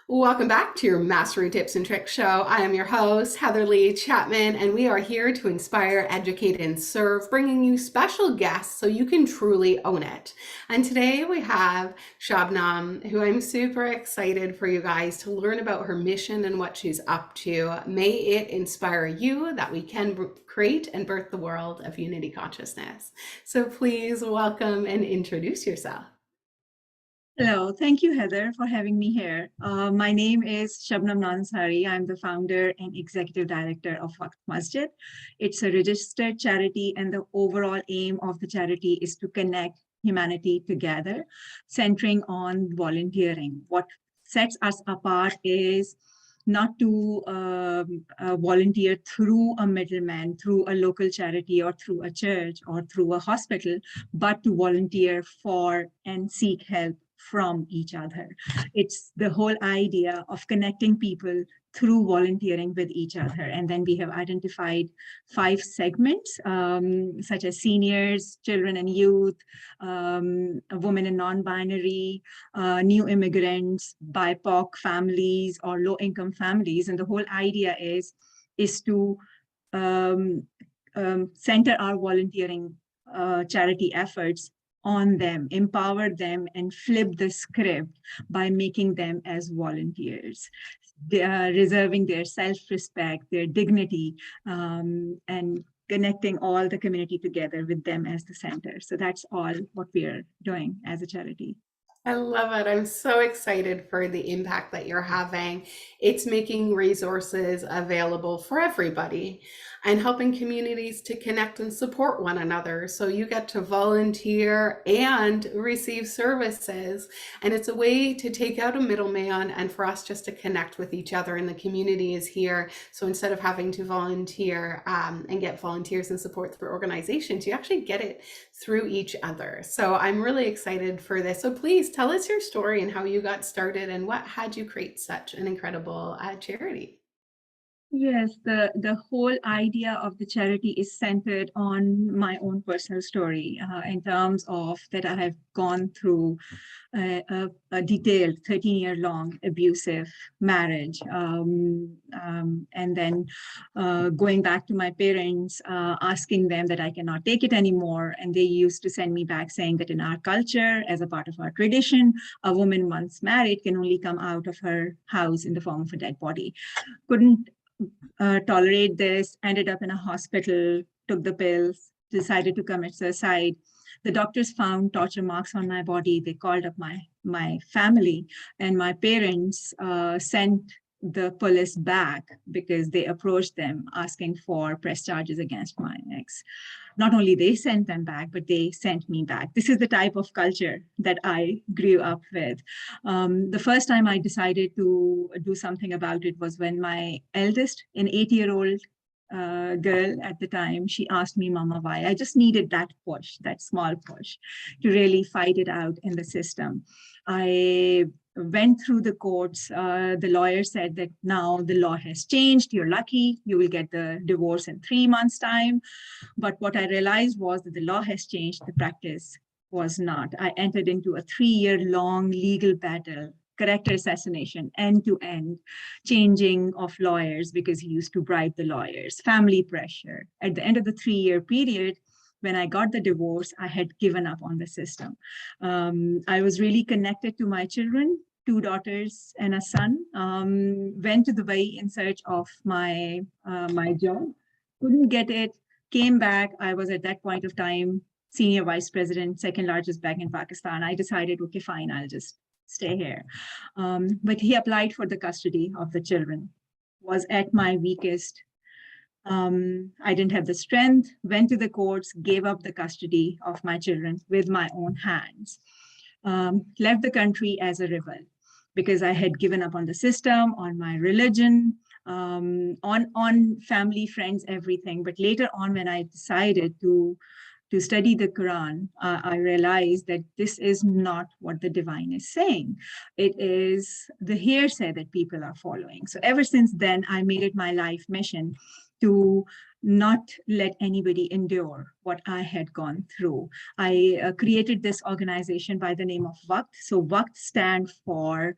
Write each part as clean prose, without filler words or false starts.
Welcome back to your Mastery Tips and Tricks show. I am your host, Heather Lee Chapman, and we are here to inspire, educate, and serve, bringing you special guests so you can truly own it. And today we have Shabnam, who I'm super excited for you guys to learn about her mission and what she's up to. May it inspire you that we can create and birth the world of unity consciousness. So please welcome and introduce yourself. Hello, thank you, Heather, for having me here. My name is Shabnam Naz Ansari. I'm the founder and executive director of Waqt Masjid. It's a registered charity, and the overall aim of the charity is to connect humanity together, centering on volunteering. What sets us apart is not to volunteer through a middleman, through a local charity or through a church or through a hospital, but to volunteer for and seek help from each other. It's the whole idea of connecting people through volunteering with each other. And then we have identified 5 segments, such as seniors, children and youth, women and non-binary, new immigrants, BIPOC families, or low-income families. And the whole idea is to center our volunteering charity efforts on them, empower them, and flip the script by making them as volunteers. They are reserving their self-respect, their dignity, and connecting all the community together with them as the center. So that's all what we are doing as a charity. I love it. I'm so excited for the impact that you're having. It's making resources available for everybody and helping communities to connect and support one another. So you get to volunteer and receive services. And it's a way to take out a middleman and for us just to connect with each other. And the community is here. So instead of having to volunteer and get volunteers and support through organizations, you actually get it through each other. So I'm really excited for this. So please tell us your story and how you got started and what had you create such an incredible charity. Yes, the whole idea of the charity is centered on my own personal story in terms of that I have gone through a detailed 13-year-long abusive marriage. And then going back to my parents, asking them that I cannot take it anymore. And they used to send me back saying that in our culture, as a part of our tradition, a woman once married can only come out of her house in the form of a dead body. Couldn't tolerate this, ended up in a hospital, took the pills, decided to commit suicide. The doctors found torture marks on my body. They called up my family, and my parents sent the police back because they approached them asking for press charges against my ex. Not only they sent them back, but they sent me back. This is the type of culture that I grew up with. The first time I decided to do something about it was when my eldest, an 8-year-old girl at the time, she asked me, Mama, why? I just needed that push, that small push, to really fight it out in the system. I went through the courts. The lawyer said that now the law has changed. You're lucky. You will get the divorce in 3 months' time. But what I realized was that the law has changed. The practice was not. I entered into a 3-year-long legal battle, character assassination, end-to-end, changing of lawyers because he used to bribe the lawyers, family pressure. At the end of the 3-year period, when I got the divorce, I had given up on the system. I was really connected to my children, 2 daughters and a son. Went to Dubai in search of my job, couldn't get it, came back. I was at that point of time senior vice president, 2nd largest bank in Pakistan. I decided, okay, fine, I'll just stay here. But he applied for the custody of the children, was at my weakest. I didn't have the strength, went to the courts, gave up the custody of my children with my own hands, left the country as a rebel because I had given up on the system, on my religion, on family, friends, everything. But later on, when I decided to study the Quran, I realized that this is not what the divine is saying. It is the hearsay that people are following. So ever since then, I made it my life mission to not let anybody endure what I had gone through. I created this organization by the name of Waqt. So Waqt stands for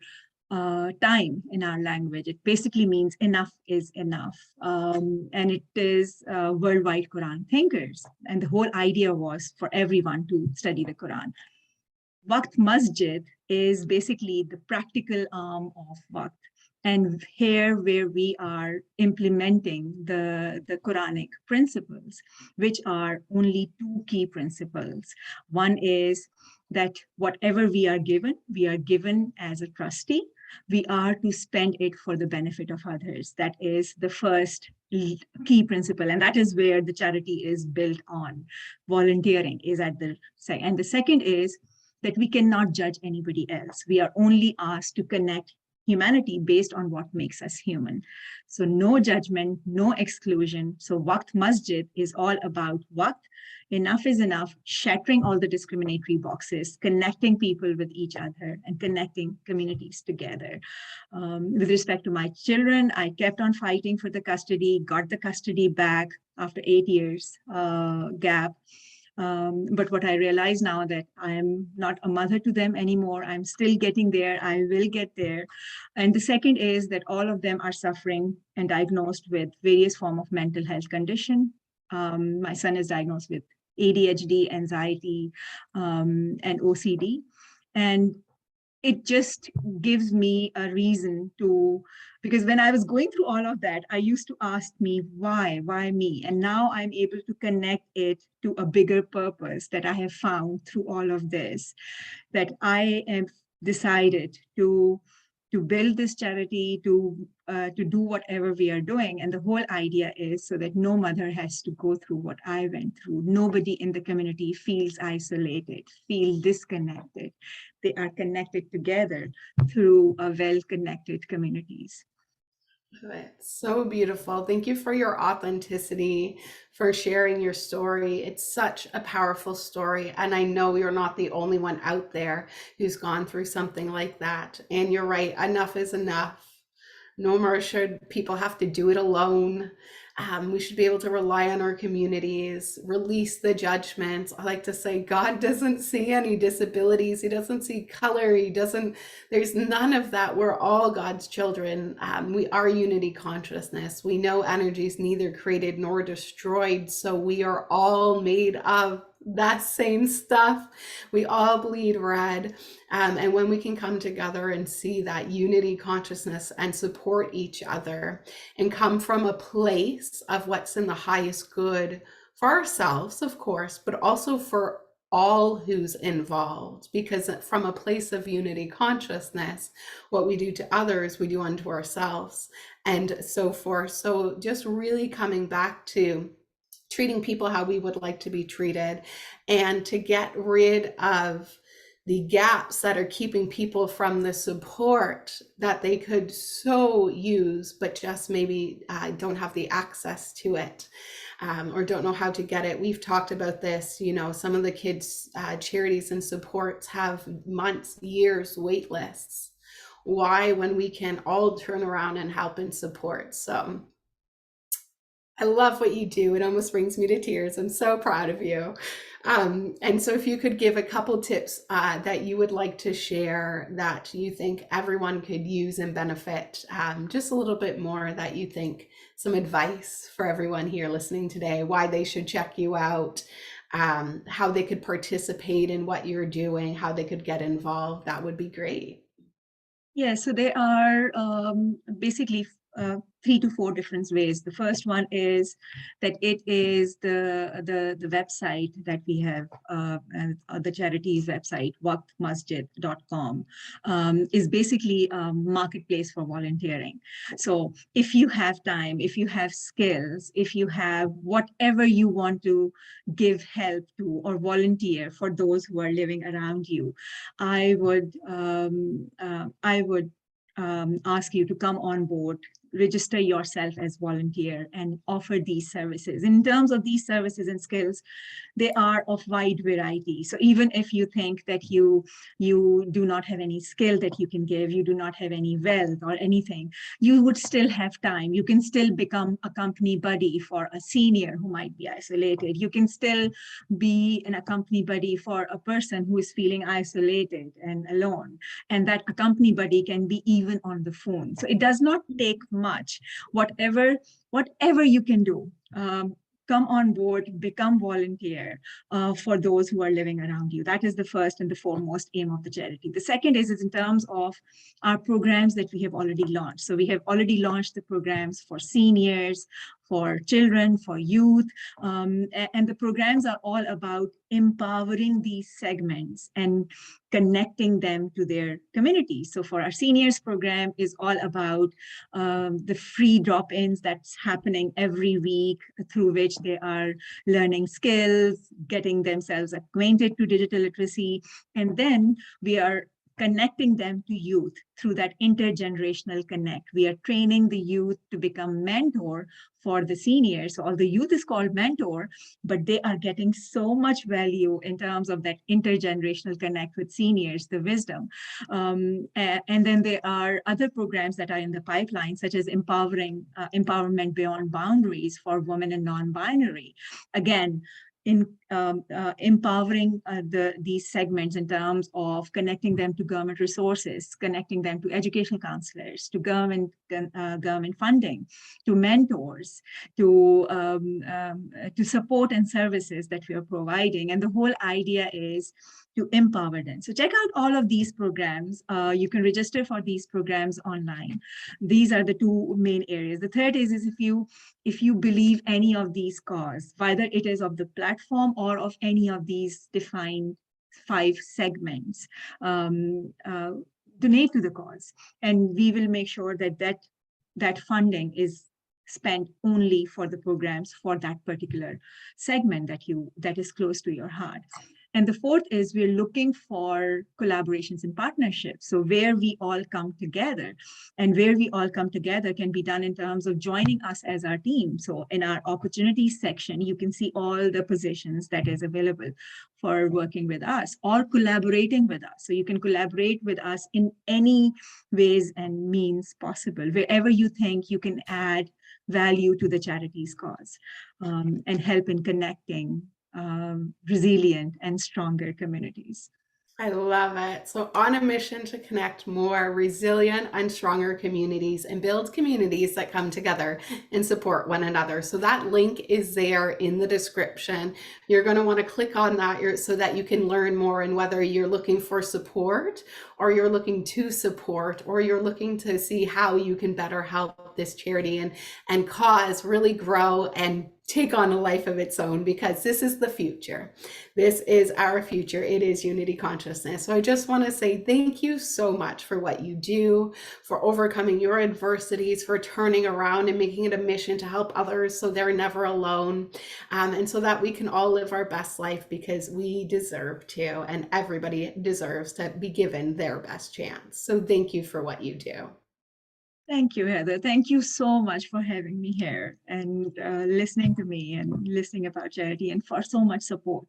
time in our language. It basically means enough is enough. And it is worldwide Quran thinkers. And the whole idea was for everyone to study the Quran. Waqt Masjid is basically the practical arm of Waqt. And here where we are implementing the Quranic principles, which are only two key principles. One is that whatever we are given as a trustee. We are to spend it for the benefit of others. That is the first key principle. And that is where the charity is built on. Volunteering is at the side. And the second is that we cannot judge anybody else. We are only asked to connect humanity based on what makes us human. So no judgment, no exclusion. So Waqt Masjid is all about Waqt. Enough is enough, shattering all the discriminatory boxes, connecting people with each other and connecting communities together. With respect to my children, I kept on fighting for the custody, got the custody back after 8 years gap. But what I realize now that I am not a mother to them anymore. I'm still getting there. I will get there. And the second is that all of them are suffering and diagnosed with various forms of mental health condition. My son is diagnosed with ADHD, anxiety, and OCD. And it just gives me a reason to, because when I was going through all of that, I used to ask me, why me? And now I'm able to connect it to a bigger purpose that I have found through all of this, that I am decided to build this charity, to do whatever we are doing. And the whole idea is so that no mother has to go through what I went through. Nobody in the community feels isolated, feel disconnected. They are connected together through a well-connected communities. It's so beautiful. Thank you for your authenticity, for sharing your story. It's such a powerful story. And I know you're not the only one out there who's gone through something like that. And you're right, enough is enough. No more should people have to do it alone. We should be able to rely on our communities, release the judgments. I like to say God doesn't see any disabilities. He doesn't see color. There's none of that. We're all God's children. We are unity consciousness. We know energy is neither created nor destroyed. So we are all made of that same stuff. We all bleed red. And when we can come together and see that unity consciousness and support each other and come from a place of what's in the highest good for ourselves, of course, but also for all who's involved, because from a place of unity consciousness, what we do to others, we do unto ourselves, and so forth. So just really coming back to treating people how we would like to be treated, and to get rid of the gaps that are keeping people from the support that they could so use, but just maybe don't have the access to it, or don't know how to get it. We've talked about this, some of the kids' charities and supports have months, years, wait lists. Why, when we can all turn around and help and support? So I love what you do. It almost brings me to tears. I'm so proud of you. And so if you could give a couple tips that you would like to share that you think everyone could use and benefit, just a little bit more, that you think, some advice for everyone here listening today, why they should check you out, how they could participate in what you're doing, how they could get involved, that would be great. Yeah, so there are basically 3 to 4 different ways. The first one is that it is the website that we have, the charity's website, waqtmasjid.com, is basically a marketplace for volunteering. So if you have time, if you have skills, if you have whatever you want to give help to or volunteer for those who are living around you, I would ask you to come on board. register yourself as volunteer and offer these services. In terms of these services and skills, they are of wide variety. So even if you think that you do not have any skill that you can give, you do not have any wealth or anything, you would still have time. You can still become a company buddy for a senior who might be isolated. You can still be an company buddy for a person who is feeling isolated and alone. And that company buddy can be even on the phone. So it does not take much. Whatever you can do, come on board, become volunteer for those who are living around you. That is the first and the foremost aim of the charity. The second is in terms of our programs that we have already launched. So we have already launched the programs for seniors, for children, for youth, and the programs are all about empowering these segments and connecting them to their communities. So for our seniors program is all about the free drop-ins that's happening every week, through which they are learning skills, getting themselves acquainted to digital literacy. And then we are connecting them to youth through that intergenerational connect. We are training the youth to become mentor for the seniors. So all the youth is called mentor, but they are getting so much value in terms of that intergenerational connect with seniors, the wisdom. And then there are other programs that are in the pipeline, such as empowerment beyond boundaries for women and non-binary. Again, in empowering these segments in terms of connecting them to government resources, connecting them to educational counselors, to government funding, to mentors, to support and services that we are providing. And the whole idea is to empower them. So check out all of these programs. You can register for these programs online. These are the two main areas. The third is if you believe any of these cause, whether it is of the platform or of any of these defined 5 segments, donate to the cause. And we will make sure that funding is spent only for the programs for that particular segment that is close to your heart. And the fourth is we're looking for collaborations and partnerships. So where we all come together, and where we all come together can be done in terms of joining us as our team. So in our opportunities section, you can see all the positions that is available for working with us or collaborating with us. So you can collaborate with us in any ways and means possible, wherever you think you can add value to the charity's cause, and help in connecting resilient and stronger communities. I love it. So, on a mission to connect more resilient and stronger communities and build communities that come together and support one another. So, that link is there in the description. You're going to want to click on that so that you can learn more, and whether you're looking for support or you're looking to support or you're looking to see how you can better help this charity and cause really grow and take on a life of its own, because this is the future. This is our future. It is unity consciousness. So I just want to say thank you so much for what you do, for overcoming your adversities, for turning around and making it a mission to help others so they're never alone, and so that we can all live our best life, because we deserve to, and everybody deserves to be given their best chance. So thank you for what you do. Thank you, Heather. Thank you so much for having me here and listening to me and listening about charity, and for so much support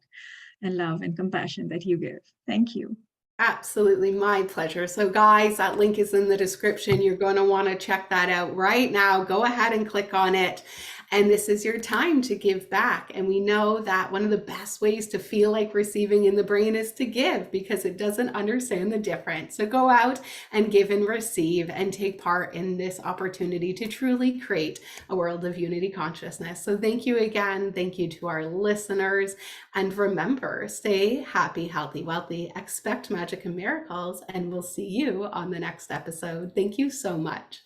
and love and compassion that you give. Thank you. Absolutely, my pleasure. So guys, that link is in the description. You're going to want to check that out right now. Go ahead and click on it. And this is your time to give back. And we know that one of the best ways to feel like receiving in the brain is to give, because it doesn't understand the difference. So go out and give and receive and take part in this opportunity to truly create a world of unity consciousness. So thank you again. Thank you to our listeners. And remember, stay happy, healthy, wealthy, expect magic and miracles, and we'll see you on the next episode. Thank you so much.